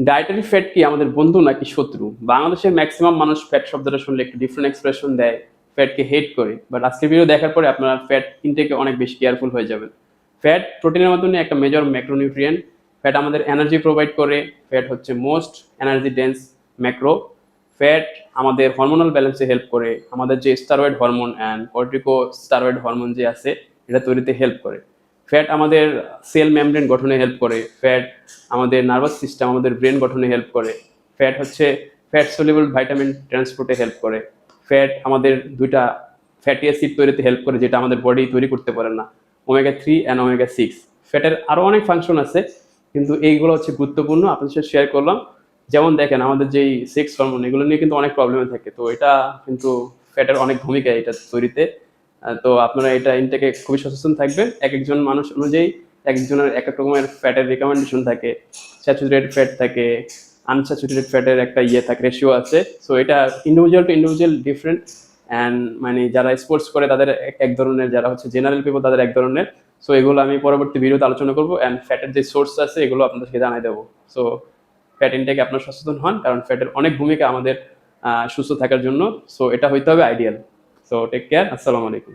Dietary fat কি আমাদের বন্ধু নাকি শত্রু? বাংলাদেশের ম্যাক্সিমাম মানুষ ফ্যাট শব্দটা শুনলে একটু ডিফারেন্ট এক্সপ্রেশন দেয়, ফ্যাটকে হেট করে। বাট আজকের ভিডিও দেখার পরে আপনারা ফ্যাট ইনটেকে অনেক বেশি কেয়ারফুল হয়ে যাবেন। ফ্যাট প্রোটিনের মতনই একটা মেজর ম্যাক্রোনিউট্রিয়েন্ট। ফ্যাট আমাদের এনার্জি প্রোভাইড করে। ফ্যাট হচ্ছে most energy dense macro. Fat আমাদের হরমোনাল ব্যালেন্সে হেল্প করে। আমাদের যে steroid hormone and corticosteroid hormone যে আছে এটা তৈরিতে হেল্প করে। ফ্যাট আমাদের সেল মেমব্রেন গঠনে হেল্প করে। ফ্যাট আমাদের নার্ভাস সিস্টেম, আমাদের ব্রেন গঠনে হেল্প করে। ফ্যাট হচ্ছে ফ্যাট সলিউবল ভাইটামিন ট্রান্সপোর্টে হেল্প করে। ফ্যাট আমাদের দুইটা ফ্যাটি অ্যাসিড তৈরিতে হেল্প করে, যেটা আমাদের বডি তৈরি করতে পারে না, ওমেগা 3 অ্যান্ড ওমেগা 6। ফ্যাটের আরও অনেক ফাংশন আছে, কিন্তু এইগুলো হচ্ছে গুরুত্বপূর্ণ, আপনাদের সাথে শেয়ার করলাম। যেমন দেখেন, আমাদের যেই সেক্স হরমোন, এগুলো নিয়ে কিন্তু অনেক প্রবলেমে থাকে, তো এটা কিন্তু ফ্যাটের অনেক ভূমিকা এটা তৈরিতে। তো আপনারা এটা ইনটেকে খুবই সচেতন থাকবেন। এক একজন মানুষ অনুযায়ী এক একজনের এক এক রকমের ফ্যাটের রিকমেন্ডেশন থাকে। স্যাচুরেটেড ফ্যাট থাকে, আনস্যাচুরেটেড ফ্যাটের একটা থাকে, রেশিও আছে। সো এটা individual two individual different. And মানে যারা স্পোর্টস করে তাদের এক ধরনের, যারা হচ্ছে জেনারেল পিপল তাদের এক ধরনের। সো এগুলো আমি পরবর্তী ভিডিওতে আলোচনা করবো। অ্যান্ড ফ্যাটের যে সোর্স আছে এগুলো আপনাদেরকে জানাই দেবো। সো ফ্যাট ইনটেকে আপনার সচেতন হন, কারণ ফ্যাটের অনেক ভূমিকা আমাদের সুস্থ থাকার জন্য। সো এটা হইতে হবে আইডিয়াল। সো টেক কেয়ার, আসসালামু আলাইকুম।